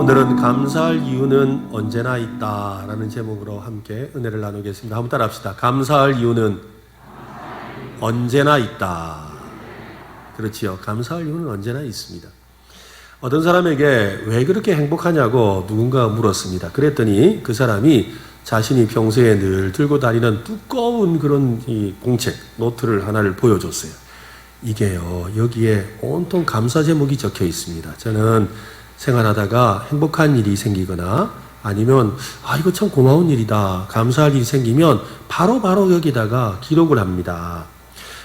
오늘은 감사할 이유는 언제나 있다라는 제목으로 함께 은혜를 나누겠습니다. 한번 따라합시다. 감사할 이유는 언제나 있다. 그렇지요. 감사할 이유는 언제나 있습니다. 어떤 사람에게 왜 그렇게 행복하냐고 누군가 물었습니다. 그랬더니 그 사람이 자신이 평소에 늘 들고 다니는 두꺼운 그런 이 공책, 노트를 하나를 보여줬어요. 이게요, 여기에 온통 감사 제목이 적혀 있습니다. 저는 생활하다가 행복한 일이 생기거나 아니면 이거 참 고마운 일이다, 감사할 일이 생기면 바로 여기다가 기록을 합니다.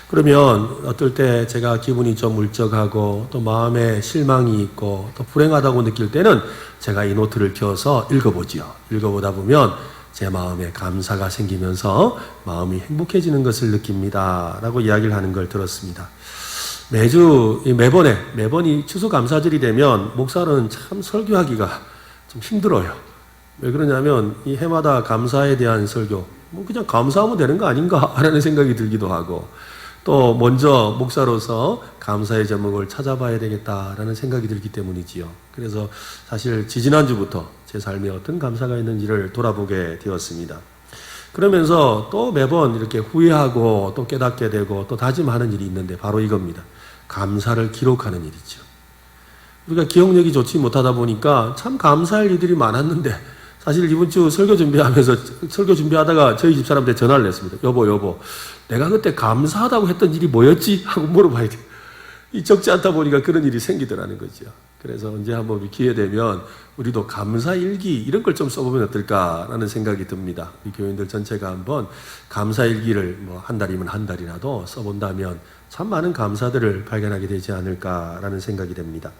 그러면 어떨 때 제가 기분이 좀 울적하고 또 마음에 실망이 있고 또 불행하다고 느낄 때는 제가 이 노트를 펴서 읽어보지요. 읽어보다 보면 제 마음에 감사가 생기면서 마음이 행복해지는 것을 느낍니다 라고 이야기를 하는 걸 들었습니다. 매번 이 추수감사절이 되면 목사는 참 설교하기가 좀 힘들어요. 왜 그러냐면 이 해마다 감사에 대한 설교, 그냥 감사하면 되는 거 아닌가 라는 생각이 들기도 하고, 또 먼저 목사로서 감사의 제목을 찾아봐야 되겠다라는 생각이 들기 때문이지요. 그래서 사실 지지난주부터 제 삶에 어떤 감사가 있는지를 돌아보게 되었습니다. 그러면서 또 매번 이렇게 후회하고 또 깨닫게 되고 또 다짐하는 일이 있는데 바로 이겁니다. 감사를 기록하는 일이죠. 우리가 기억력이 좋지 못하다 보니까 참 감사할 일들이 많았는데, 사실 이번 주 설교 준비하다가 저희 집 사람한테 전화를 냈습니다. 여보, 내가 그때 감사하다고 했던 일이 뭐였지? 하고 물어봐야 돼요. 이 적지 않다 보니까 그런 일이 생기더라는 거죠. 그래서 언제 한번 우리 기회 되면 우리도 감사일기 이런 걸 좀 써보면 어떨까라는 생각이 듭니다. 우리 교인들 전체가 한번 감사일기를 한 달이면 한 달이라도 써본다면 참 많은 감사들을 발견하게 되지 않을까라는 생각이 됩니다.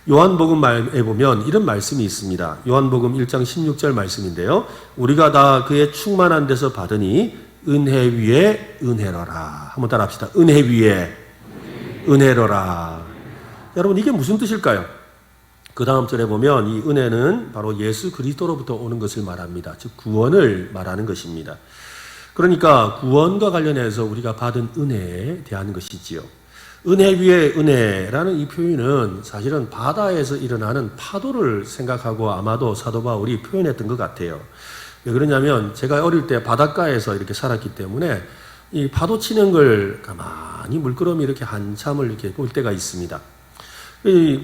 요한복음에 보면 이런 말씀이 있습니다. 요한복음 1장 16절 말씀인데요. 우리가 다 그의 충만한 데서 받으니 은혜 위에 은혜로라. 한번 따라합시다. 은혜 위에 은혜로라. 여러분, 이게 무슨 뜻일까요? 그 다음 절에 보면 이 은혜는 바로 예수 그리스도로부터 오는 것을 말합니다. 즉 구원을 말하는 것입니다. 그러니까 구원과 관련해서 우리가 받은 은혜에 대한 것이지요. 은혜 위에 은혜라는 이 표현은 사실은 바다에서 일어나는 파도를 생각하고 아마도 사도 바울이 표현했던 것 같아요. 왜 그러냐면 제가 어릴 때 바닷가에서 이렇게 살았기 때문에 이 파도 치는 걸 가만히 물끄러미 이렇게 한참을 이렇게 볼 때가 있습니다.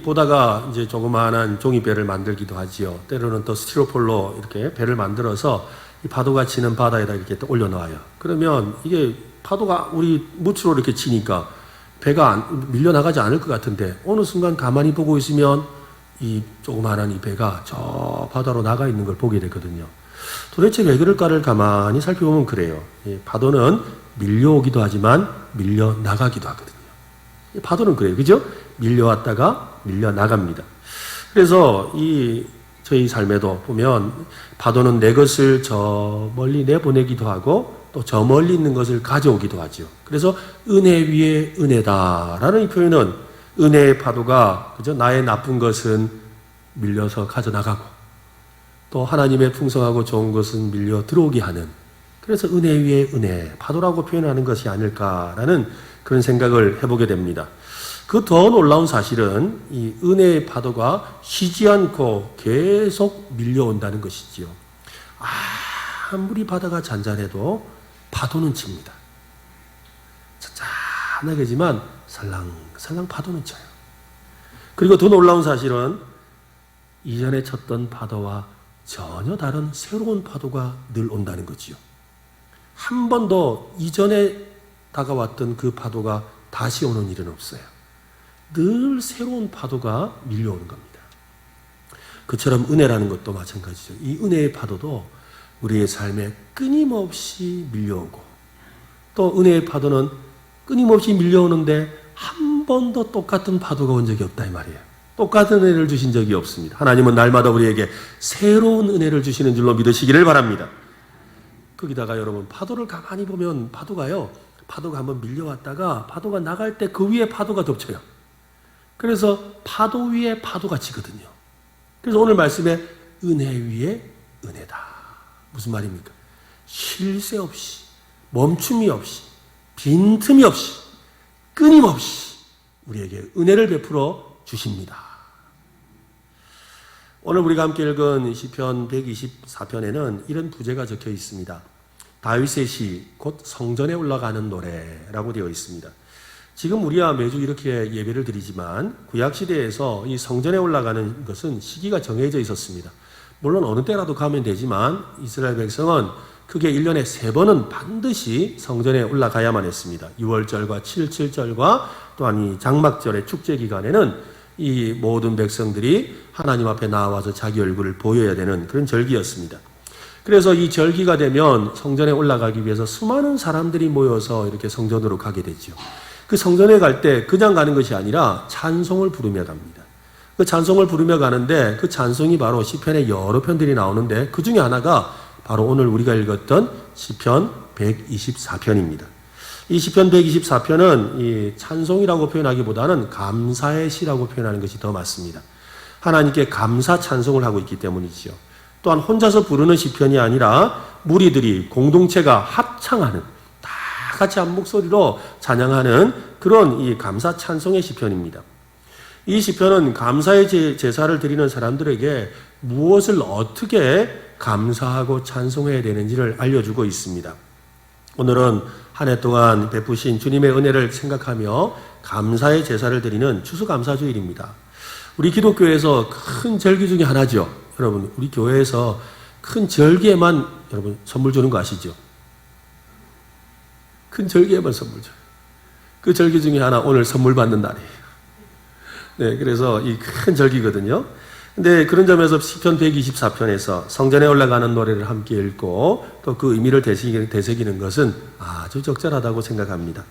보다가 이제 조그마한 종이배를 만들기도 하지요. 때로는 또 스티로폴로 이렇게 배를 만들어서 이 파도가 치는 바다에다 이렇게 또 올려놓아요. 그러면 이게 파도가 우리 무치로 이렇게 치니까 배가 밀려나가지 않을 것 같은데 어느 순간 가만히 보고 있으면 이 조그마한 이 배가 저 바다로 나가 있는 걸 보게 되거든요. 도대체 왜 그럴까를 가만히 살펴보면 그래요. 이 파도는 밀려오기도 하지만 밀려나가기도 하거든요. 이 파도는 그래요. 그죠? 밀려왔다가 밀려나갑니다. 그래서 저희 삶에도 보면 파도는 내 것을 저 멀리 내보내기도 하고 또 저 멀리 있는 것을 가져오기도 하죠. 그래서 은혜 위에 은혜다라는 이 표현은 은혜의 파도가 그죠? 나의 나쁜 것은 밀려서 가져나가고 또 하나님의 풍성하고 좋은 것은 밀려 들어오게 하는, 그래서 은혜 위에 은혜, 파도라고 표현하는 것이 아닐까라는 그런 생각을 해보게 됩니다. 그 더 놀라운 사실은 이 은혜의 파도가 쉬지 않고 계속 밀려온다는 것이지요. 아무리 바다가 잔잔해도 파도는 칩니다. 잔잔하게지만 살랑살랑 파도는 쳐요. 그리고 더 놀라운 사실은 이전에 쳤던 파도와 전혀 다른 새로운 파도가 늘 온다는 거지요. 한 번도 이전에 다가왔던 그 파도가 다시 오는 일은 없어요. 늘 새로운 파도가 밀려오는 겁니다. 그처럼 은혜라는 것도 마찬가지죠. 이 은혜의 파도도 우리의 삶에 끊임없이 밀려오고, 또 은혜의 파도는 끊임없이 밀려오는데 한 번도 똑같은 파도가 온 적이 없다 이 말이에요. 똑같은 은혜를 주신 적이 없습니다. 하나님은 날마다 우리에게 새로운 은혜를 주시는 줄로 믿으시기를 바랍니다. 거기다가 여러분, 파도를 가만히 보면 파도가 한번 밀려왔다가 파도가 나갈 때 그 위에 파도가 덮쳐요. 그래서 파도 위에 파도가 치거든요. 그래서 오늘 말씀에 은혜 위에 은혜다. 무슨 말입니까? 쉴 새 없이, 멈춤이 없이, 빈틈이 없이, 끊임없이 우리에게 은혜를 베풀어 주십니다. 오늘 우리가 함께 읽은 시편 124편에는 이런 부제가 적혀 있습니다. 다윗의 시, 곧 성전에 올라가는 노래라고 되어 있습니다. 지금 우리야 매주 이렇게 예배를 드리지만 구약시대에서 이 성전에 올라가는 것은 시기가 정해져 있었습니다. 물론 어느 때라도 가면 되지만 이스라엘 백성은 크게 1년에 3번은 반드시 성전에 올라가야만 했습니다. 6월절과 7.7절과 또한 이 장막절의 축제 기간에는 이 모든 백성들이 하나님 앞에 나와서 자기 얼굴을 보여야 되는 그런 절기였습니다. 그래서 이 절기가 되면 성전에 올라가기 위해서 수많은 사람들이 모여서 이렇게 성전으로 가게 되죠. 그 성전에 갈 때 그냥 가는 것이 아니라 찬송을 부르며 갑니다. 그 찬송을 부르며 가는데 그 찬송이 바로 시편에 여러 편들이 나오는데 그 중에 하나가 바로 오늘 우리가 읽었던 시편 124편입니다. 이 시편 124편은 이 찬송이라고 표현하기보다는 감사의 시라고 표현하는 것이 더 맞습니다. 하나님께 감사 찬송을 하고 있기 때문이지요. 또한 혼자서 부르는 시편이 아니라 무리들이 공동체가 합창하는 다 같이 한 목소리로 찬양하는 그런 이 감사 찬송의 시편입니다. 이 시편은 감사의 제사를 드리는 사람들에게 무엇을 어떻게 감사하고 찬송해야 되는지를 알려주고 있습니다. 오늘은 한 해 동안 베푸신 주님의 은혜를 생각하며 감사의 제사를 드리는 추수감사주일입니다. 우리 기독교에서 큰 절기 중에 하나죠. 여러분, 우리 교회에서 큰 절기에만 여러분 선물 주는 거 아시죠? 큰 절기에만 선물 줘요. 그 절기 중에 하나 오늘 선물 받는 날이에요. 네, 그래서 이 큰 절기거든요. 근데 그런 점에서 시편 124편에서 성전에 올라가는 노래를 함께 읽고 또 그 의미를 되새기는 것은 아주 적절하다고 생각합니다.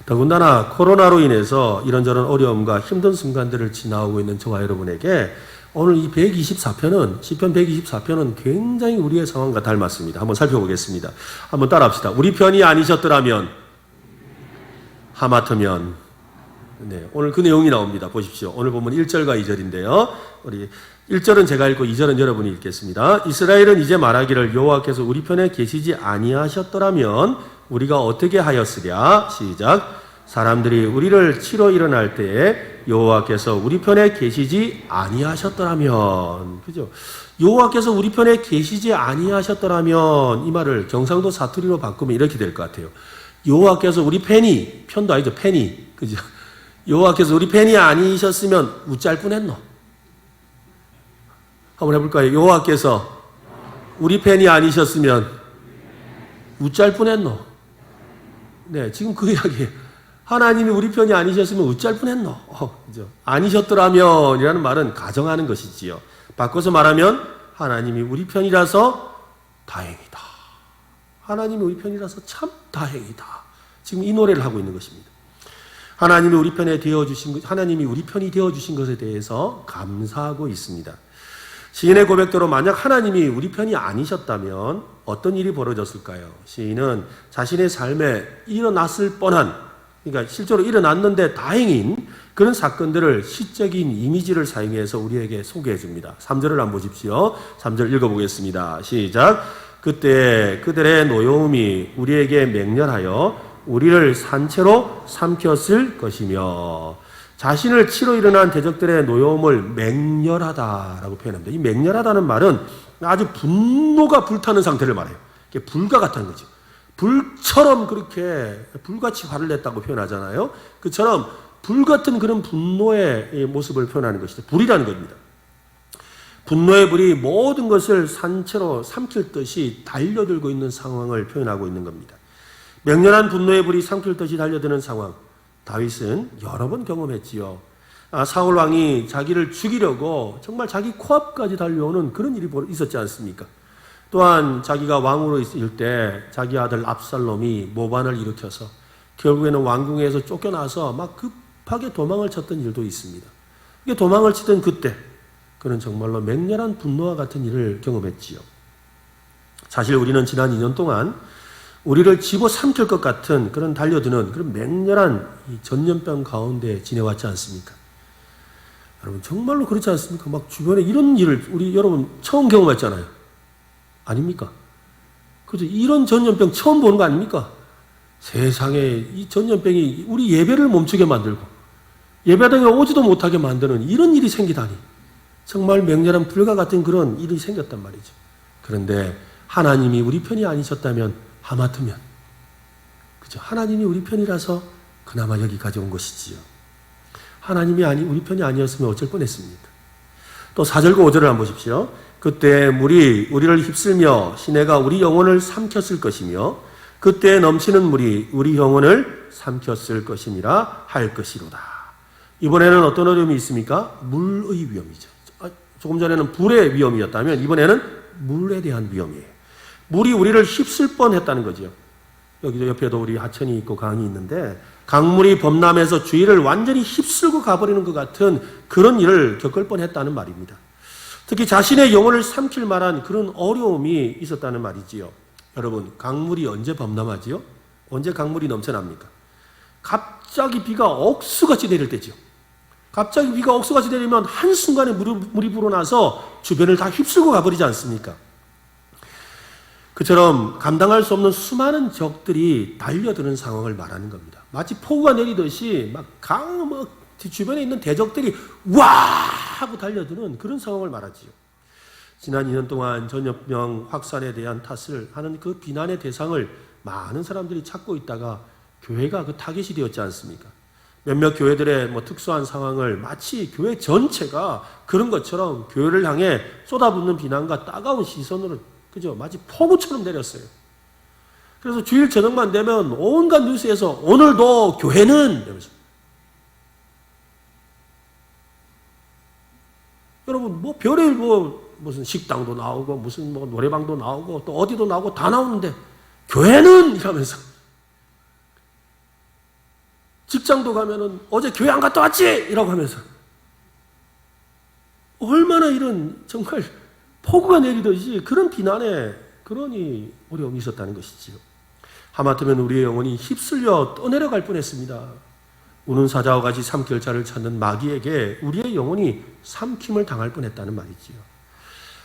더군다나 코로나로 인해서 이런저런 어려움과 힘든 순간들을 지나오고 있는 저와 여러분에게 오늘 이 124편은, 시편 124편은 굉장히 우리의 상황과 닮았습니다. 한번 살펴보겠습니다. 한번 따라합시다. 우리 편이 아니셨더라면, 하마터면, 네, 오늘 그 내용이 나옵니다. 보십시오. 오늘 보면 1절과 2절인데요. 우리 1절은 제가 읽고 2절은 여러분이 읽겠습니다. 이스라엘은 이제 말하기를 여호와께서 우리 편에 계시지 아니하셨더라면 우리가 어떻게 하였으랴. 시작. 사람들이 우리를 치러 일어날 때에 여호와께서 우리 편에 계시지 아니하셨더라면, 그죠? 여호와께서 우리 편에 계시지 아니하셨더라면, 이 말을 경상도 사투리로 바꾸면 이렇게 될 것 같아요. 여호와께서 우리 편도 아니죠, 그죠? 여호와께서 우리 편이 아니셨으면 우짤 뻔했노. 한번 해볼까요? 여호와께서 우리 편이 아니셨으면 우짤 뻔했노. 네, 지금 그 이야기예요. 하나님이 우리 편이 아니셨으면 어쩔 뻔했노. 그죠? 아니셨더라면 이라는 말은 가정하는 것이지요. 바꿔서 말하면 하나님이 우리 편이라서 다행이다. 하나님이 우리 편이라서 참 다행이다. 지금 이 노래를 하고 있는 것입니다. 하나님이 우리 편이 되어 주신 것에 대해서 감사하고 있습니다. 시인의 고백대로 만약 하나님이 우리 편이 아니셨다면 어떤 일이 벌어졌을까요? 시인은 자신의 삶에 일어났을 뻔한, 그러니까 실제로 일어났는데 다행인 그런 사건들을 시적인 이미지를 사용해서 우리에게 소개해 줍니다. 3절을 한번 보십시오. 3절 읽어보겠습니다. 시작. 그때 그들의 노여움이 우리에게 맹렬하여 우리를 산채로 삼켰을 것이며, 자신을 치러 일어난 대적들의 노여움을 맹렬하다라고 표현합니다. 이 맹렬하다는 말은 아주 분노가 불타는 상태를 말해요. 불과 같다는 거죠. 불처럼 그렇게 불같이 화를 냈다고 표현하잖아요. 그처럼 불같은 그런 분노의 모습을 표현하는 것이죠. 불이라는 겁니다. 분노의 불이 모든 것을 산채로 삼킬 듯이 달려들고 있는 상황을 표현하고 있는 겁니다. 맹렬한 분노의 불이 삼킬 듯이 달려드는 상황, 다윗은 여러 번 경험했지요. 사울 왕이 자기를 죽이려고 정말 자기 코앞까지 달려오는 그런 일이 있었지 않습니까? 또한 자기가 왕으로 있을 때 자기 아들 압살롬이 모반을 일으켜서 결국에는 왕궁에서 쫓겨나서 막 급하게 도망을 쳤던 일도 있습니다. 이게 도망을 치던 그때 그는 정말로 맹렬한 분노와 같은 일을 경험했지요. 사실 우리는 지난 2년 동안 우리를 집어삼킬 것 같은 그런 달려드는 그런 맹렬한 이 전염병 가운데 지내왔지 않습니까? 여러분 정말로 그렇지 않습니까? 막 주변에 이런 일을 우리 여러분 처음 경험했잖아요. 아닙니까? 그죠? 이런 전염병 처음 보는 거 아닙니까? 세상에 이 전염병이 우리 예배를 멈추게 만들고 예배당에 오지도 못하게 만드는 이런 일이 생기다니 정말 맹렬한 불과 같은 그런 일이 생겼단 말이죠. 그런데 하나님이 우리 편이 아니셨다면 하마터면 그죠? 하나님이 우리 편이라서 그나마 여기까지 온 것이지요. 하나님이 우리 편이 아니었으면 어쩔 뻔했습니까? 또 4절과 5절을 한번 보십시오. 그때 물이 우리를 휩쓸며 시내가 우리 영혼을 삼켰을 것이며 그때 넘치는 물이 우리 영혼을 삼켰을 것이니라 할 것이로다. 이번에는 어떤 어려움이 있습니까? 물의 위험이죠. 조금 전에는 불의 위험이었다면 이번에는 물에 대한 위험이에요. 물이 우리를 휩쓸 뻔했다는 거죠. 여기 옆에도 우리 하천이 있고 강이 있는데 강물이 범람해서 주위를 완전히 휩쓸고 가버리는 것 같은 그런 일을 겪을 뻔했다는 말입니다. 특히 자신의 영혼을 삼킬 만한 그런 어려움이 있었다는 말이지요. 여러분, 강물이 언제 범람하지요? 언제 강물이 넘쳐납니까? 갑자기 비가 억수같이 내릴 때죠. 갑자기 비가 억수같이 내리면 한순간에 물이 불어나서 주변을 다 휩쓸고 가버리지 않습니까? 그처럼 감당할 수 없는 수많은 적들이 달려드는 상황을 말하는 겁니다. 마치 폭우가 내리듯이 주변에 있는 대적들이 와 하고 달려드는 그런 상황을 말하지요. 지난 2년 동안 전염병 확산에 대한 탓을 하는 그 비난의 대상을 많은 사람들이 찾고 있다가 교회가 그 타겟이 되었지 않습니까? 몇몇 교회들의 특수한 상황을 마치 교회 전체가 그런 것처럼 교회를 향해 쏟아붓는 비난과 따가운 시선으로 그죠? 마치 폭우처럼 내렸어요. 그래서 주일 저녁만 되면 온갖 뉴스에서 오늘도 교회는 이러면서 여러분 별의 무슨 식당도 나오고 무슨 노래방도 나오고 또 어디도 나오고 다 나오는데 교회는 이러면서 직장도 가면은 어제 교회 안 갔다 왔지? 이라고 하면서 얼마나 이런 정말 폭우가 내리듯이 그런 비난에 그런 어려움이 있었다는 것이지요. 하마터면 우리의 영혼이 휩쓸려 떠내려갈 뻔했습니다. 우는 사자와 같이 삼킬 자를 찾는 마귀에게 우리의 영혼이 삼킴을 당할 뻔했다는 말이지요.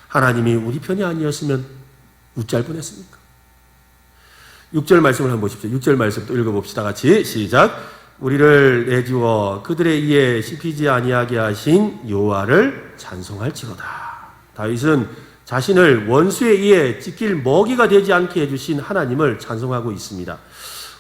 하나님이 우리 편이 아니었으면 어찌할 뻔했습니까? 6절 말씀을 한번 보십시오. 6절 말씀 또 읽어봅시다. 같이 시작. 우리를 내주어 그들의 이에 씹히지 아니하게 하신 여호와를 찬송할지로다. 다윗은 자신을 원수의 이에 찢길 먹이가 되지 않게 해주신 하나님을 찬송하고 있습니다.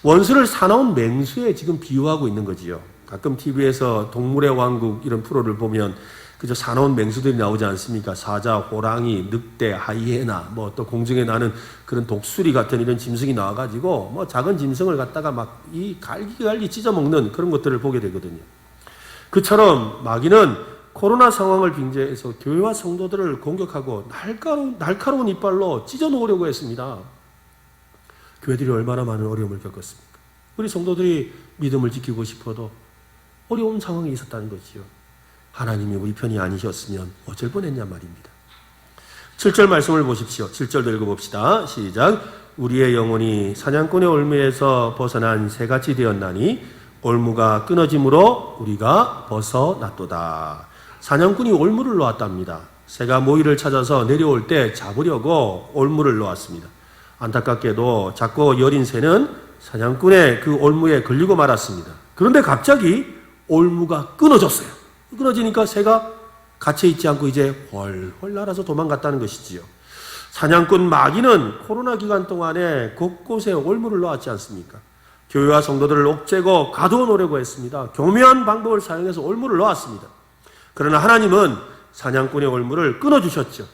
원수를 사나운 맹수에 지금 비유하고 있는 거지요. 가끔 TV에서 동물의 왕국 이런 프로를 보면 그저 사나운 맹수들이 나오지 않습니까? 사자, 호랑이, 늑대, 하이에나, 또 공중에 나는 그런 독수리 같은 이런 짐승이 나와가지고 작은 짐승을 갖다가 이 갈기갈기 찢어먹는 그런 것들을 보게 되거든요. 그처럼 마귀는 코로나 상황을 빙자해서 교회와 성도들을 공격하고 날카로운 이빨로 찢어놓으려고 했습니다. 교회들이 얼마나 많은 어려움을 겪었습니까? 우리 성도들이 믿음을 지키고 싶어도 어려운 상황이 있었다는 거지요. 하나님이 우리 편이 아니셨으면 어쩔 뻔했냐 말입니다. 7절 말씀을 보십시오. 7절도 읽어봅시다. 시작. 우리의 영혼이 사냥꾼의 올무에서 벗어난 새같이 되었나니 올무가 끊어짐으로 우리가 벗어났도다. 사냥꾼이 올무를 놓았답니다. 새가 모이를 찾아서 내려올 때 잡으려고 올무를 놓았습니다. 안타깝게도 작고 여린 새는 사냥꾼의 그 올무에 걸리고 말았습니다. 그런데 갑자기 올무가 끊어졌어요. 끊어지니까 새가 갇혀있지 않고 이제 훨훨 날아서 도망갔다는 것이지요. 사냥꾼 마귀는 코로나 기간 동안에 곳곳에 올무를 놓았지 않습니까? 교회와 성도들을 옥죄고 가두어놓으려고 했습니다. 교묘한 방법을 사용해서 올무를 놓았습니다. 그러나 하나님은 사냥꾼의 올무를 끊어주셨죠.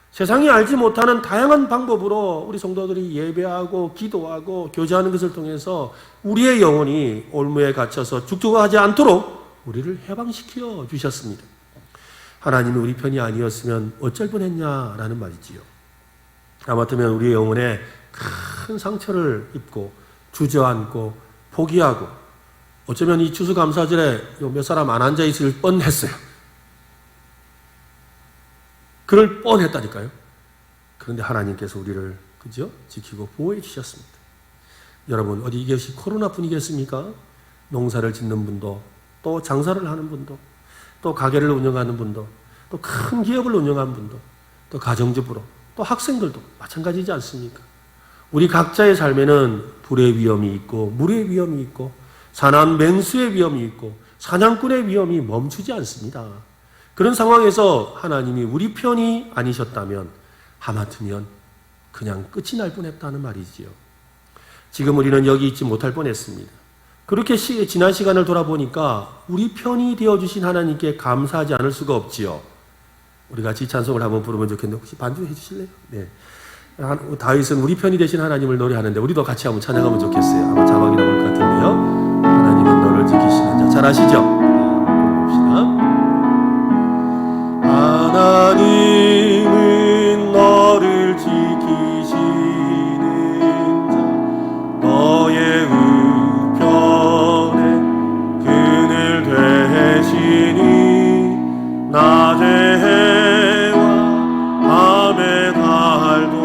세상이 알지 못하는 다양한 방법으로 우리 성도들이 예배하고 기도하고 교제하는 것을 통해서 우리의 영혼이 올무에 갇혀서 죽죽하지 않도록 우리를 해방시켜 주셨습니다. 하나님이 우리 편이 아니었으면 어쩔 뻔했냐라는 말이지요. 하마터면 우리의 영혼에 큰 상처를 입고 주저앉고 포기하고 어쩌면 이 추수감사절에 몇 사람 안 앉아있을 뻔했어요. 그럴 뻔했다니까요. 그런데 하나님께서 우리를 그죠? 지키고 보호해 주셨습니다. 여러분 어디 이것이 코로나뿐이겠습니까? 농사를 짓는 분도 또 장사를 하는 분도 또 가게를 운영하는 분도 또 큰 기업을 운영하는 분도 또 가정주부로 또 학생들도 마찬가지지 않습니까? 우리 각자의 삶에는 불의 위험이 있고 물의 위험이 있고 사나운 맹수의 위험이 있고 사냥꾼의 위험이 멈추지 않습니다. 그런 상황에서 하나님이 우리 편이 아니셨다면 하마터면 그냥 끝이 날 뻔했다는 말이지요. 지금 우리는 여기 있지 못할 뻔했습니다. 그렇게 지난 시간을 돌아보니까 우리 편이 되어주신 하나님께 감사하지 않을 수가 없지요. 우리 같이 찬송을 한번 부르면 좋겠는데 혹시 반주해 주실래요? 네. 다윗은 우리 편이 되신 하나님을 노래하는데 우리도 같이 한번 찬양하면 좋겠어요. 아마 자막이 나올 것 같은데요. 하나님은 너를 지키시는 자. 잘 아시죠? 봅시다. 하나님은 너를 지키시는 자. 너의 우편에 그늘 되시니 낮에 해와 밤에 달도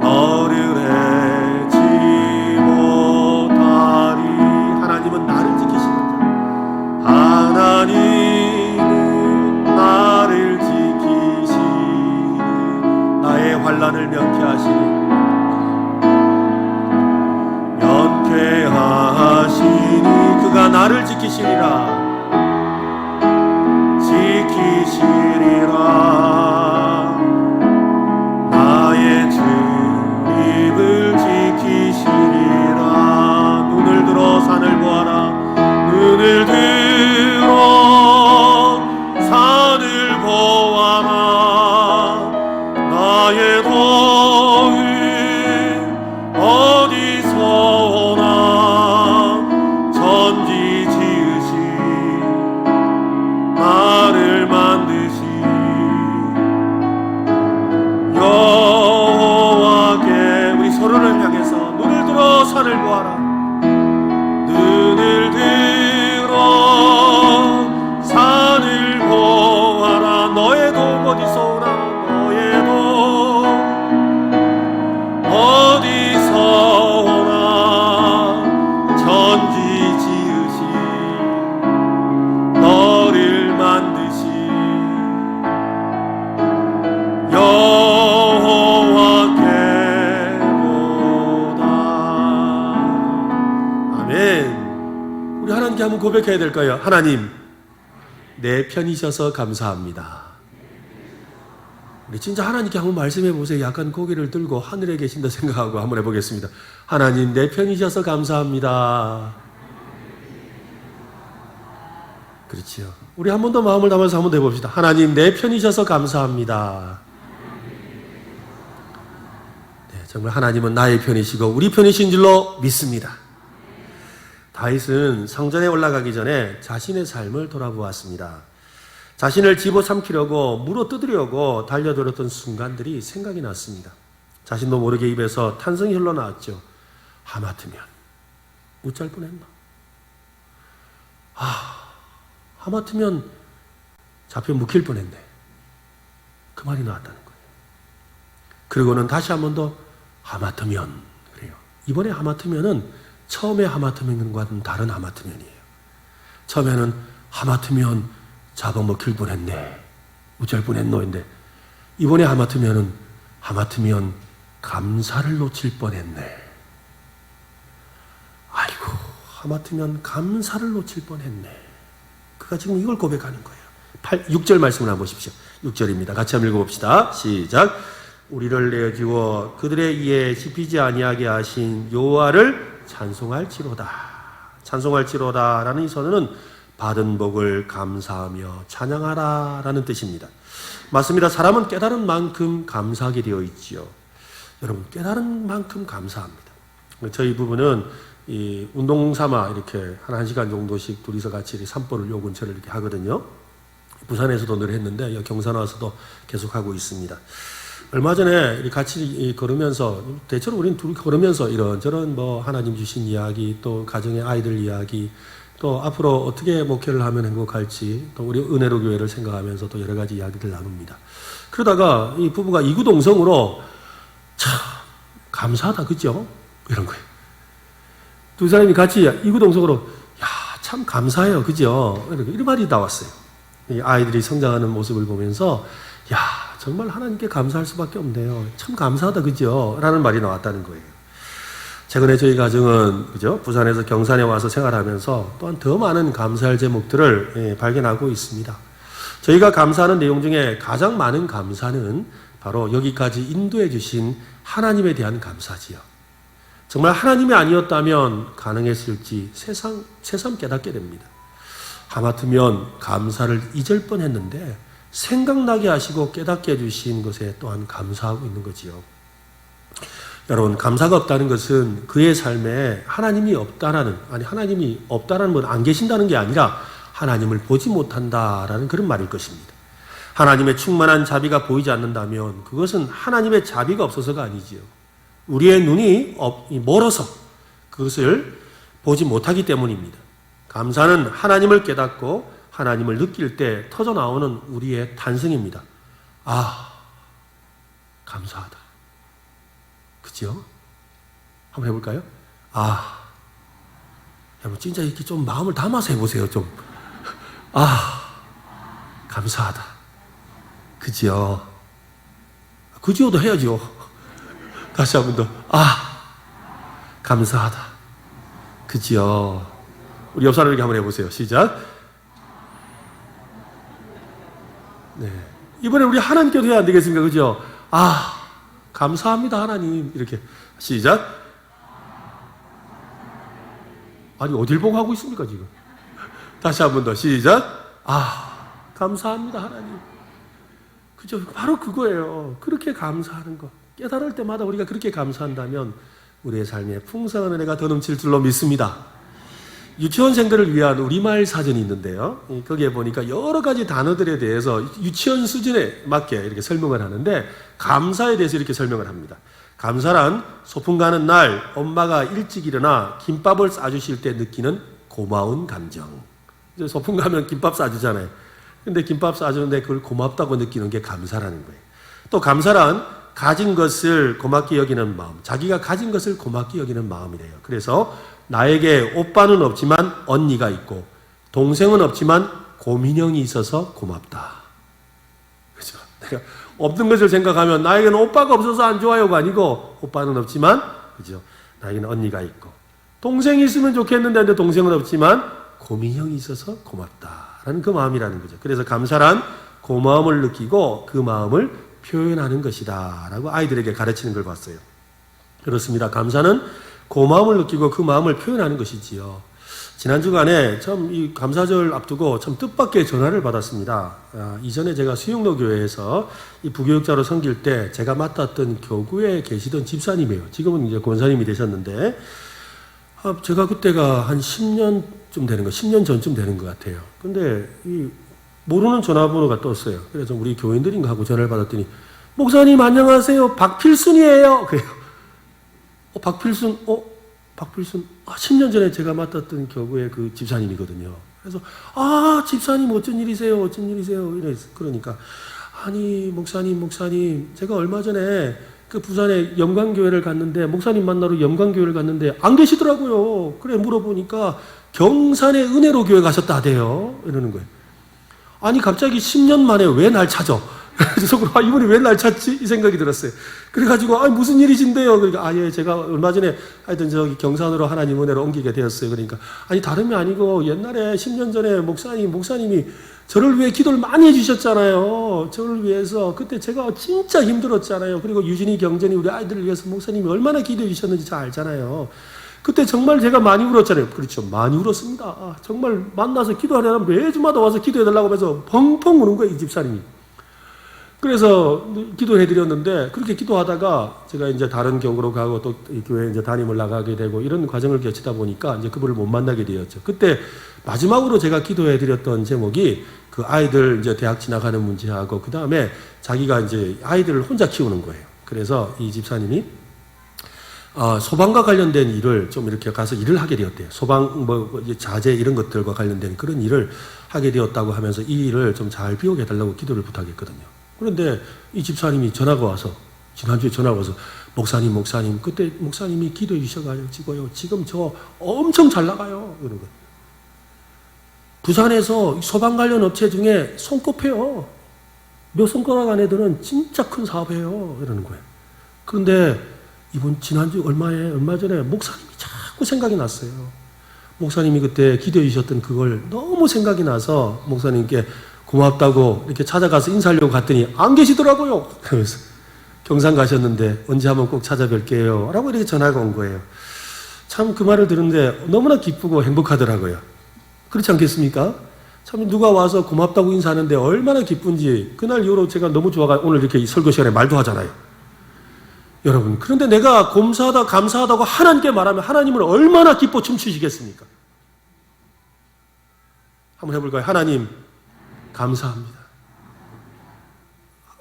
너를 해치 못하리. 하나님은 나를 지키시는 자. 하나님은 나를 지키시니 나의 환난을 면케하시니 그가 나를 지키시리라. 나의 출입을 지키시리라. 눈을 들어 산을 보아라. 눈을 들어 산을 보아라. 나의 도움 어디서 오나. 천지 지으신 나를 만드신 여호와께 우리 서로를 향해서 눈을 들어 산을 보아라. 눈을 들어 산을 보아라. 너의 도움 어디서 오나. 너의 도움 어디서 오나. 천지 지으신 너를 만드신 여호와께로다. 아멘. 우리 하나님께 한번 고백해야 될까요? 하나님, 내 편이셔서 감사합니다. 우리 진짜 하나님께 한번 말씀해 보세요. 약간 고개를 들고 하늘에 계신다 생각하고 한번 해보겠습니다. 하나님, 내 편이셔서 감사합니다. 그렇지요. 우리 한 번 더 마음을 담아서 한번 더 해봅시다. 하나님, 내 편이셔서 감사합니다. 네, 정말 하나님은 나의 편이시고 우리 편이신 줄로 믿습니다. 다윗은 성전에 올라가기 전에 자신의 삶을 돌아보았습니다. 자신을 집어삼키려고 물어 뜯으려고 달려들었던 순간들이 생각이 났습니다. 자신도 모르게 입에서 탄성이 흘러나왔죠. 하마터면 어쩔 뻔했나. 하마터면 잡혀 묵힐 뻔했네. 그 말이 나왔다는 거예요. 그리고는 다시 한 번 더 하마터면 그래요. 이번에 하마터면은 처음에 하마터면과는 다른 하마터면이에요. 처음에는 하마터면 잡아먹힐 뻔했네. 어쩔 뻔했노인데 이번에 하마터면 감사를 놓칠 뻔했네. 아이고, 하마터면 감사를 놓칠 뻔했네. 그가 지금 이걸 고백하는 거예요. 6절 말씀을 한번 보십시오. 6절입니다. 같이 한번 읽어봅시다. 시작. 우리를 내어주어 그들의 이에 씹히지 아니하게 하신 여호와를 찬송할지로다 라는 이 선언은 받은 복을 감사하며 찬양하라 라는 뜻입니다. 맞습니다. 사람은 깨달은 만큼 감사하게 되어 있지요. 여러분, 깨달은 만큼 감사합니다. 저희 부부는 이 운동 삼아 이렇게 한 시간 정도씩 둘이서 같이 산보를 요 근처를 이렇게 하거든요. 부산에서도 늘 했는데 경산 와서도 계속 하고 있습니다. 얼마 전에 같이 걸으면서 대체로 우리는 둘이 걸으면서 이런저런 뭐 하나님 주신 이야기, 또 가정의 아이들 이야기, 또 앞으로 어떻게 목회를 하면 행복할지, 또 우리 은혜로 교회를 생각하면서 또 여러 가지 이야기들 나눕니다. 그러다가 이 부부가 이구동성으로 참 감사하다, 그죠? 이런 거예요. 두 사람이 같이 이구동성으로 야, 참 감사해요, 그죠? 이런 말이 나왔어요. 이 아이들이 성장하는 모습을 보면서 야, 정말 하나님께 감사할 수밖에 없네요. 참 감사하다, 그죠? 라는 말이 나왔다는 거예요. 최근에 저희 가정은 그죠? 부산에서 경산에 와서 생활하면서 또한 더 많은 감사할 제목들을 발견하고 있습니다. 저희가 감사하는 내용 중에 가장 많은 감사는 바로 여기까지 인도해 주신 하나님에 대한 감사지요. 정말 하나님이 아니었다면 가능했을지 새삼 깨닫게 됩니다. 하마터면 감사를 잊을 뻔했는데 생각나게 하시고 깨닫게 해주신 것에 또한 감사하고 있는 거지요. 여러분, 감사가 없다는 것은 그의 삶에 하나님이 없다라는, 하나님이 없다라는 건 안 계신다는 게 아니라 하나님을 보지 못한다라는 그런 말일 것입니다. 하나님의 충만한 자비가 보이지 않는다면 그것은 하나님의 자비가 없어서가 아니지요. 우리의 눈이 멀어서 그것을 보지 못하기 때문입니다. 감사는 하나님을 깨닫고 하나님을 느낄 때 터져나오는 우리의 탄성입니다. 아, 감사하다. 그죠? 한번 해볼까요? 아, 여러분 진짜 이렇게 좀 마음을 담아서 해보세요. 좀. 아, 감사하다. 그지요? 그지요도 해야죠. 다시 한 번 더. 아, 감사하다. 그지요? 우리 옆 사람에게 한번 해보세요. 시작. 네. 이번에 우리 하나님께도 해야 안 되겠습니까? 그죠? 아, 감사합니다, 하나님. 이렇게. 시작. 아니, 어딜 보고 하고 있습니까, 지금? 다시 한 번 더. 시작. 아, 감사합니다, 하나님. 그죠? 바로 그거예요. 그렇게 감사하는 거. 깨달을 때마다 우리가 그렇게 감사한다면 우리의 삶에 풍성한 은혜가 더 넘칠 줄로 믿습니다. 유치원생들을 위한 우리말 사전이 있는데요. 거기에 보니까 여러 가지 단어들에 대해서 유치원 수준에 맞게 이렇게 설명을 하는데 감사에 대해서 이렇게 설명을 합니다. 감사란 소풍 가는 날 엄마가 일찍 일어나 김밥을 싸주실 때 느끼는 고마운 감정. 이제 소풍 가면 김밥 싸주잖아요. 근데 김밥 싸주는데 그걸 고맙다고 느끼는 게 감사라는 거예요. 또 감사란 가진 것을 고맙게 여기는 마음, 자기가 가진 것을 고맙게 여기는 마음이래요. 그래서 나에게 오빠는 없지만 언니가 있고 동생은 없지만 고민형이 있어서 고맙다. 그죠? 내가 없는 것을 생각하면 나에게는 오빠가 없어서 안 좋아요가 아니고 오빠는 없지만 그죠? 나에게는 언니가 있고 동생이 있으면 좋겠는데 근데 동생은 없지만 고민형이 있어서 고맙다라는 그 마음이라는 거죠. 그래서 감사란 고마움을 느끼고 그 마음을 표현하는 것이다 라고 아이들에게 가르치는 걸 봤어요. 그렇습니다. 감사는 고마움을 느끼고 그 마음을 표현하는 것이지요. 지난 주간에 참 이 감사절 앞두고 참 뜻밖의 전화를 받았습니다. 이전에 제가 수영로 교회에서 이 부교육자로 섬길 때 제가 맡았던 교구에 계시던 집사님이에요. 지금은 이제 권사님이 되셨는데 제가 그때가 한 10년쯤 되는 거, 10년 전쯤 되는 것 같아요. 근데 이 모르는 전화번호가 떴어요. 그래서 우리 교인들인가 하고 전화를 받았더니 목사님 안녕하세요. 박필순이에요. 그래요. 박필순, 박필순. 10년 전에 제가 맡았던 교구의 그 집사님이거든요. 그래서 집사님 어쩐 일이세요? 어쩐 일이세요? 그러니까 아니 목사님 제가 얼마 전에 그 부산에 영광교회를 갔는데 목사님 만나러 영광교회를 갔는데 안 계시더라고요. 그래 물어보니까 경산의 은혜로 교회 가셨다 하대요. 이러는 거예요. 아니 갑자기 10년 만에 왜 날 찾아? 그래서 이분이 왜 날 찾지? 이 생각이 들었어요. 그래가지고 무슨 일이신데요? 그러니까 예, 제가 얼마 전에 하여튼 저기 경산으로 하나님 은혜로 옮기게 되었어요. 그러니까 아니 다름이 아니고 옛날에 10년 전에 목사님이 저를 위해 기도를 많이 해주셨잖아요. 저를 위해서 그때 제가 진짜 힘들었잖아요. 그리고 유진이 경전이 우리 아이들을 위해서 목사님이 얼마나 기도해 주셨는지 잘 알잖아요. 그때 정말 제가 많이 울었잖아요. 그렇죠. 많이 울었습니다. 정말 만나서 기도하려면 매주마다 와서 기도해달라고 하면서 펑펑 우는 거예요. 이 집사님이. 그래서 기도해 드렸는데 그렇게 기도하다가 제가 이제 다른 경우로 가고 또 이 교회 이제 담임을 나가게 되고 이런 과정을 거치다 보니까 이제 그분을 못 만나게 되었죠. 그때 마지막으로 제가 기도해 드렸던 제목이 그 아이들 이제 대학 진학하는 문제하고 그 다음에 자기가 이제 아이들을 혼자 키우는 거예요. 그래서 이 집사님이 소방과 관련된 일을 좀 이렇게 가서 일을 하게 되었대요. 소방 자재 이런 것들과 관련된 그런 일을 하게 되었다고 하면서 이 일을 좀 잘 비우게 해달라고 기도를 부탁했거든요. 그런데 이 집사님이 전화가 와서 지난주에 전화가 와서 목사님 그때 목사님이 기도해 주셔가지고요 지금 저 엄청 잘 나가요 이런 거. 부산에서 소방 관련 업체 중에 손꼽혀요. 몇 손가락 안에 드는 진짜 큰 사업이에요 이러는 거예요. 그런데 지난주 얼마 전에 목사님이 자꾸 생각이 났어요. 목사님이 그때 기도해 주셨던 그걸 너무 생각이 나서 목사님께 고맙다고 이렇게 찾아가서 인사하려고 갔더니 안 계시더라고요. 그러면서 경상 가셨는데 언제 한번 꼭 찾아뵐게요 라고 이렇게 전화가 온 거예요. 참 그 말을 들었는데 너무나 기쁘고 행복하더라고요. 그렇지 않겠습니까? 참 누가 와서 고맙다고 인사하는데 얼마나 기쁜지 그날 이후로 제가 너무 좋아가 오늘 이렇게 설교 시간에 말도 하잖아요. 여러분, 그런데 내가 감사하다고 하나님께 말하면 하나님은 얼마나 기뻐 춤추시겠습니까? 한번 해볼까요? 하나님, 감사합니다.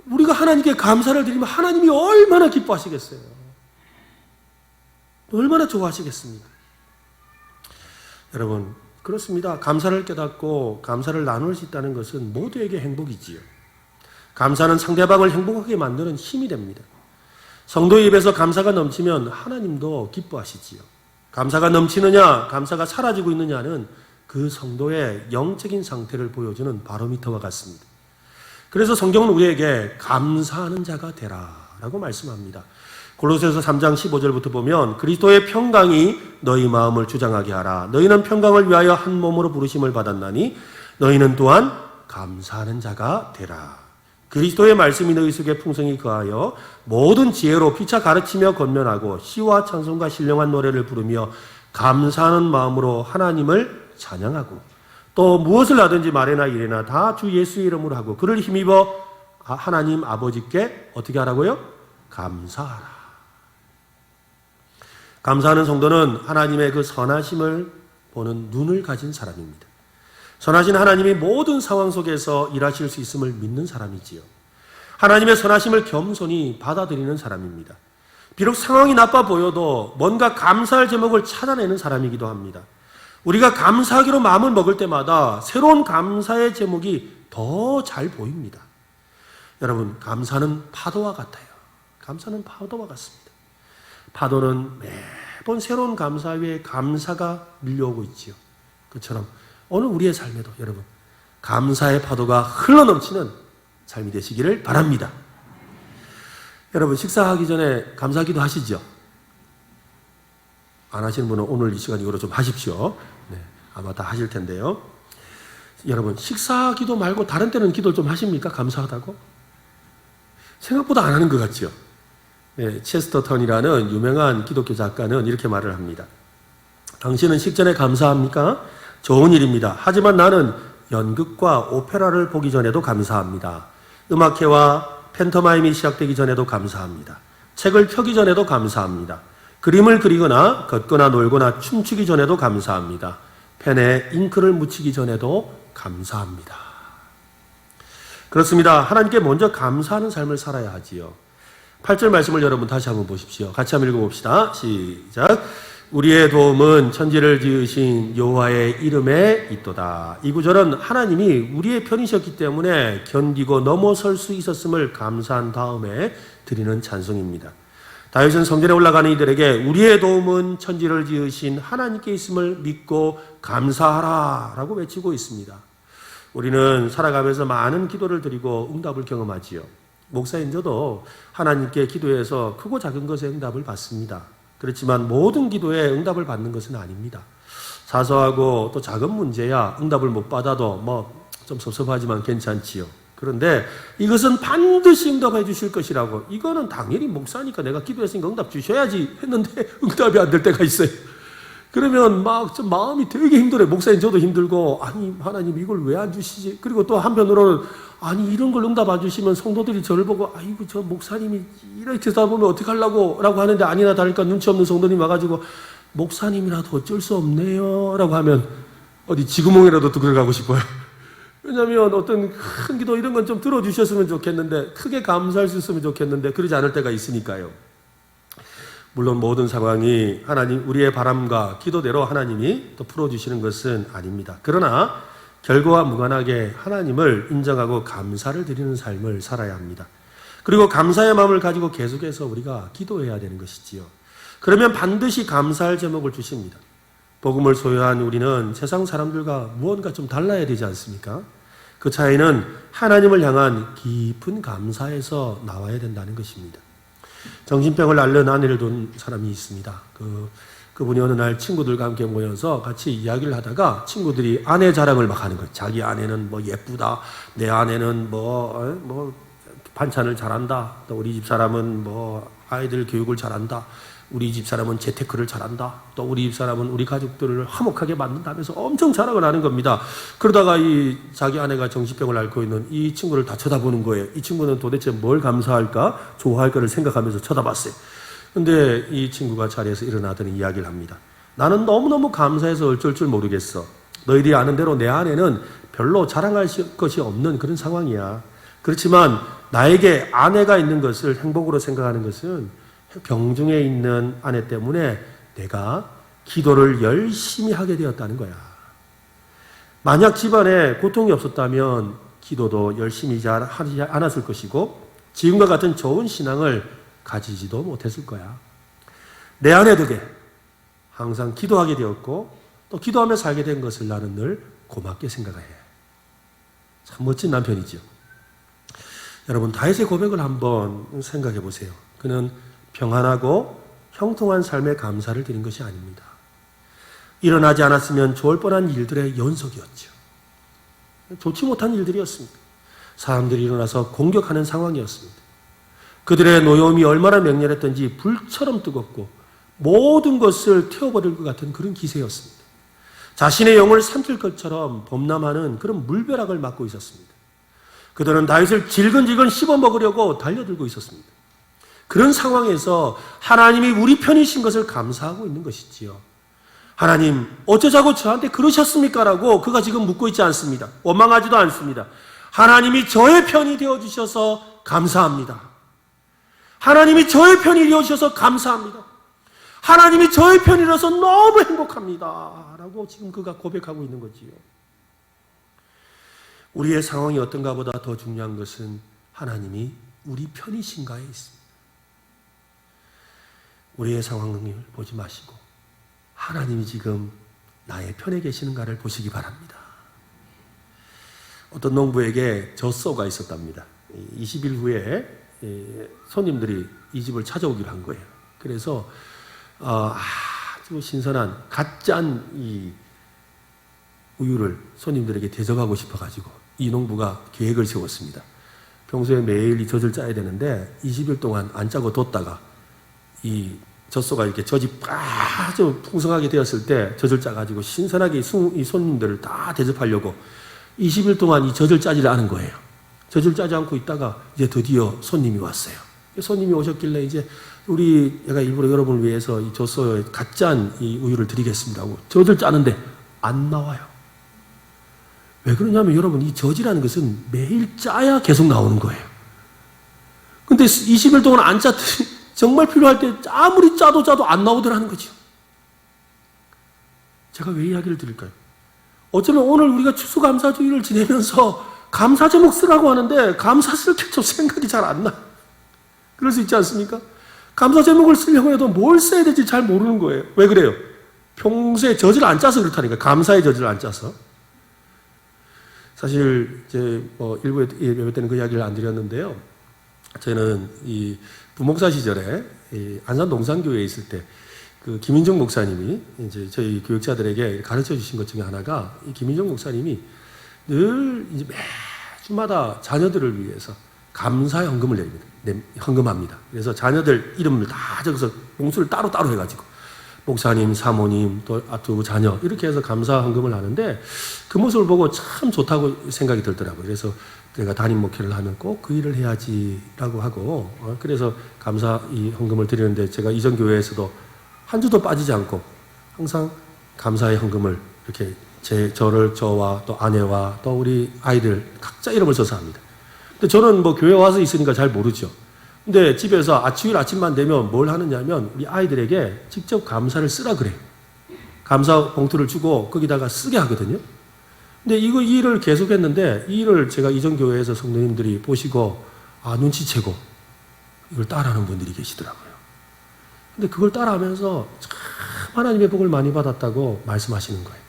우리가 하나님께 감사를 드리면 하나님이 얼마나 기뻐하시겠어요? 얼마나 좋아하시겠습니까? 여러분, 그렇습니다. 감사를 깨닫고 감사를 나눌 수 있다는 것은 모두에게 행복이지요. 감사는 상대방을 행복하게 만드는 힘이 됩니다. 성도의 입에서 감사가 넘치면 하나님도 기뻐하시지요. 감사가 넘치느냐, 감사가 사라지고 있느냐는 그 성도의 영적인 상태를 보여주는 바로미터와 같습니다. 그래서 성경은 우리에게 감사하는 자가 되라라고 말씀합니다. 골로새서 3장 15절부터 보면 그리스도의 평강이 너희 마음을 주장하게 하라. 너희는 평강을 위하여 한 몸으로 부르심을 받았나니 너희는 또한 감사하는 자가 되라. 그리스도의 말씀이 너희 속에 풍성히 거하여 모든 지혜로 피차 가르치며 권면하고 시와 찬송과 신령한 노래를 부르며 감사하는 마음으로 하나님을 찬양하고 또 무엇을 하든지 말이나 이래나 다 주 예수의 이름으로 하고 그를 힘입어 하나님 아버지께 어떻게 하라고요? 감사하라. 감사하는 성도는 하나님의 그 선하심을 보는 눈을 가진 사람입니다. 선하신 하나님이 모든 상황 속에서 일하실 수 있음을 믿는 사람이지요. 하나님의 선하심을 겸손히 받아들이는 사람입니다. 비록 상황이 나빠 보여도 뭔가 감사할 제목을 찾아내는 사람이기도 합니다. 우리가 감사하기로 마음을 먹을 때마다 새로운 감사의 제목이 더 잘 보입니다. 여러분, 감사는 파도와 같아요. 감사는 파도와 같습니다. 파도는 매번 새로운 감사 위에 감사가 밀려오고 있지요. 그처럼 오늘 우리의 삶에도 여러분 감사의 파도가 흘러넘치는 삶이 되시기를 바랍니다. 여러분 식사하기 전에 감사기도 하시죠? 안 하시는 분은 오늘 이 시간 이후로 좀 하십시오. 네, 아마 다 하실 텐데요. 여러분 식사기도 말고 다른 때는 기도 좀 하십니까? 감사하다고? 생각보다 안 하는 것 같죠? 네, 체스터턴이라는 유명한 기독교 작가는 이렇게 말을 합니다. 당신은 식전에 감사합니까? 좋은 일입니다. 하지만 나는 연극과 오페라를 보기 전에도 감사합니다. 음악회와 팬터마임이 시작되기 전에도 감사합니다. 책을 펴기 전에도 감사합니다. 그림을 그리거나 걷거나 놀거나 춤추기 전에도 감사합니다. 펜에 잉크를 묻히기 전에도 감사합니다. 그렇습니다. 하나님께 먼저 감사하는 삶을 살아야 하지요. 8절 말씀을 여러분 다시 한번 보십시오. 같이 한번 읽어봅시다. 시작. 우리의 도움은 천지를 지으신 여호와의 이름에 있도다. 이 구절은 하나님이 우리의 편이셨기 때문에 견디고 넘어설 수 있었음을 감사한 다음에 드리는 찬송입니다. 다윗은 성전에 올라가는 이들에게 우리의 도움은 천지를 지으신 하나님께 있음을 믿고 감사하라 라고 외치고 있습니다. 우리는 살아가면서 많은 기도를 드리고 응답을 경험하지요. 목사인 저도 하나님께 기도해서 크고 작은 것에 응답을 받습니다. 그렇지만 모든 기도에 응답을 받는 것은 아닙니다. 사소하고 또 작은 문제야 응답을 못 받아도 좀 섭섭하지만 괜찮지요. 그런데 이것은 반드시 응답해 주실 것이라고, 이거는 당연히 목사니까 내가 기도했으니까 응답 주셔야지 했는데 응답이 안 될 때가 있어요. 그러면 좀 마음이 되게 힘들어요. 목사님 저도 힘들고, 아니 하나님 이걸 왜 안 주시지? 그리고 또 한편으로는 아니 이런 걸 응답 안 주시면 성도들이 저를 보고 아이고 저 목사님이 이렇게 되다 보면 어떡하려고 라고 하는데, 아니나 다를까 눈치 없는 성도님 와가지고 목사님이라도 어쩔 수 없네요 라고 하면 어디 지구멍이라도 들어가고 싶어요. 왜냐하면 어떤 큰 기도 이런 건 좀 들어주셨으면 좋겠는데, 크게 감사할 수 있으면 좋겠는데 그러지 않을 때가 있으니까요. 물론 모든 상황이 하나님 우리의 바람과 기도대로 하나님이 또 풀어주시는 것은 아닙니다. 그러나 결과와 무관하게 하나님을 인정하고 감사를 드리는 삶을 살아야 합니다. 그리고 감사의 마음을 가지고 계속해서 우리가 기도해야 되는 것이지요. 그러면 반드시 감사할 제목을 주십니다. 복음을 소유한 우리는 세상 사람들과 무언가 좀 달라야 되지 않습니까? 그 차이는 하나님을 향한 깊은 감사에서 나와야 된다는 것입니다. 정신병을 앓는 아내를 둔 사람이 있습니다. 그분이 어느 날 친구들과 함께 모여서 같이 이야기를 하다가 친구들이 아내 자랑을 막 하는 거예요. 자기 아내는 뭐 예쁘다, 내 아내는 뭐 반찬을 잘한다, 또 우리 집 사람은 뭐 아이들 교육을 잘한다, 우리 집 사람은 재테크를 잘한다, 또 우리 집 사람은 우리 가족들을 화목하게 만든다면서 엄청 자랑을 하는 겁니다. 그러다가 이 자기 아내가 정신병을 앓고 있는 이 친구를 다 쳐다보는 거예요. 이 친구는 도대체 뭘 감사할까, 좋아할까를 생각하면서 쳐다봤어요. 근데 이 친구가 자리에서 일어나더니 이야기를 합니다. 나는 너무너무 감사해서 어쩔 줄 모르겠어. 너희들이 아는 대로 내 아내는 별로 자랑할 것이 없는 그런 상황이야. 그렇지만 나에게 아내가 있는 것을 행복으로 생각하는 것은 병중에 있는 아내 때문에 내가 기도를 열심히 하게 되었다는 거야. 만약 집안에 고통이 없었다면 기도도 열심히 잘 하지 않았을 것이고 지금과 같은 좋은 신앙을 가지지도 못했을 거야. 내 아내 덕에 항상 기도하게 되었고 또 기도하며 살게 된 것을 나는 늘 고맙게 생각해. 참 멋진 남편이죠. 여러분, 다윗의 고백을 한번 생각해 보세요. 그는 평안하고 형통한 삶에 감사를 드린 것이 아닙니다. 일어나지 않았으면 좋을 뻔한 일들의 연속이었죠. 좋지 못한 일들이었습니다. 사람들이 일어나서 공격하는 상황이었습니다. 그들의 노여움이 얼마나 맹렬했던지 불처럼 뜨겁고 모든 것을 태워버릴 것 같은 그런 기세였습니다. 자신의 영을 삼킬 것처럼 범람하는 그런 물벼락을 맞고 있었습니다. 그들은 다윗을 질근질근 씹어먹으려고 달려들고 있었습니다. 그런 상황에서 하나님이 우리 편이신 것을 감사하고 있는 것이지요. 하나님, 어쩌자고 저한테 그러셨습니까? 라고 그가 지금 묻고 있지 않습니다. 원망하지도 않습니다. 하나님이 저의 편이 되어주셔서 감사합니다. 하나님이 저의 편이 되어주셔서 감사합니다. 하나님이 저의 편이라서 너무 행복합니다. 라고 지금 그가 고백하고 있는 거지요. 우리의 상황이 어떤가 보다 더 중요한 것은 하나님이 우리 편이신가에 있습니다. 우리의 상황을 보지 마시고 하나님이 지금 나의 편에 계시는가를 보시기 바랍니다. 어떤 농부에게 젖소가 있었답니다. 20일 후에 손님들이 이 집을 찾아오기로 한 거예요. 그래서 아주 신선한 갓 짠 이 우유를 손님들에게 대접하고 싶어가지고 이 농부가 계획을 세웠습니다. 평소에 매일 이 젖을 짜야 되는데 20일 동안 안 짜고 뒀다가 이 젖소가 이렇게 젖이 아주 풍성하게 되었을 때 젖을 짜가지고 신선하게 이 손님들을 다 대접하려고 20일 동안 이 젖을 짜지를 않은 거예요. 젖을 짜지 않고 있다가 이제 드디어 손님이 왔어요. 손님이 오셨길래 이제 제가 일부러 여러분을 위해서 이 젖소에 갓 짠 이 우유를 드리겠습니다 하고 젖을 짜는데 안 나와요. 왜 그러냐면 여러분, 이 젖이라는 것은 매일 짜야 계속 나오는 거예요. 근데 20일 동안 안 짰더니 정말 필요할 때 아무리 짜도 안 나오더라는 거죠. 제가 왜 이야기를 드릴까요? 어쩌면 오늘 우리가 추수감사주의를 지내면서 감사 제목 쓰라고 하는데 감사 쓸 게 좀 생각이 잘 안 나. 그럴 수 있지 않습니까? 감사 제목을 쓰려고 해도 뭘 써야 될지 잘 모르는 거예요. 왜 그래요? 평소에 젖을 안 짜서 그렇다니까. 감사의 젖을 안 짜서. 사실 이제 일부 예배 때는 그 이야기를 안 드렸는데요. 저는 이 부목사 시절에 안산 농산교회에 있을 때 그 김인정 목사님이 이제 저희 교육자들에게 가르쳐 주신 것 중에 하나가 이 김인정 목사님이 늘 이제 매주마다 자녀들을 위해서 감사 헌금을 헌금합니다. 그래서 자녀들 이름을 다 적어서 봉수를 따로 해가지고 목사님, 사모님, 또 두 자녀 이렇게 해서 감사 헌금을 하는데 그 모습을 보고 참 좋다고 생각이 들더라고요. 그래서 내가 담임 목회를 하면 꼭 그 일을 해야지라고 하고 그래서 감사 이 헌금을 드리는데 제가 이전 교회에서도 한 주도 빠지지 않고 항상 감사의 헌금을 이렇게 저와 또 아내와 또 우리 아이들 각자 이름을 써서 합니다. 근데 저는 뭐 교회 와서 있으니까 잘 모르죠. 근데 집에서 주일 아침만 되면 뭘 하느냐면 우리 아이들에게 직접 감사를 쓰라 그래요. 감사 봉투를 주고 거기다가 쓰게 하거든요. 근데 이 일을 계속했는데 이 일을 제가 이전 교회에서 성도님들이 보시고 눈치채고 이걸 따라하는 분들이 계시더라고요. 근데 그걸 따라하면서 참 하나님의 복을 많이 받았다고 말씀하시는 거예요.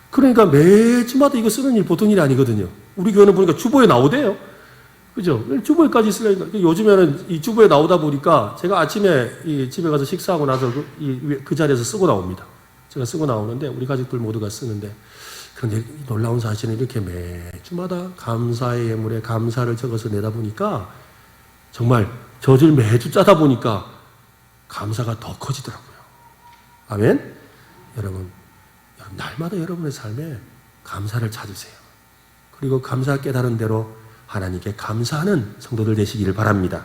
그러니까 매주마다 이거 쓰는 일 보통 일이 아니거든요. 우리 교회는 보니까 주보에 나오대요. 그죠? 주보에까지 쓰려니까. 요즘에는 이 주보에 나오다 보니까 제가 아침에 이 집에 가서 식사하고 나서 그 자리에서 쓰고 나옵니다. 제가 쓰고 나오는데 우리 가족들 모두가 쓰는데 그런데 놀라운 사실은 이렇게 매주마다 감사의 예물에 감사를 적어서 내다 보니까 정말 젖을 매주 짜다 보니까 감사가 더 커지더라고요. 아멘? 여러분, 날마다 여러분의 삶에 감사를 찾으세요. 그리고 감사 깨달은 대로 하나님께 감사하는 성도들 되시기를 바랍니다.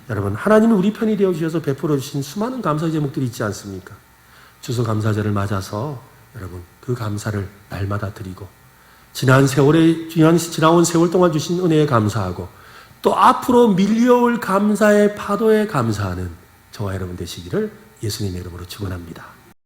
여러분, 하나님이 우리 편이 되어주셔서 베풀어 주신 수많은 감사 제목들이 있지 않습니까? 추수감사절을 맞아서 여러분 그 감사를 날마다 드리고 지나온 세월 동안 주신 은혜에 감사하고 또 앞으로 밀려올 감사의 파도에 감사하는 저와 여러분 되시기를 예수님의 이름으로 축원합니다.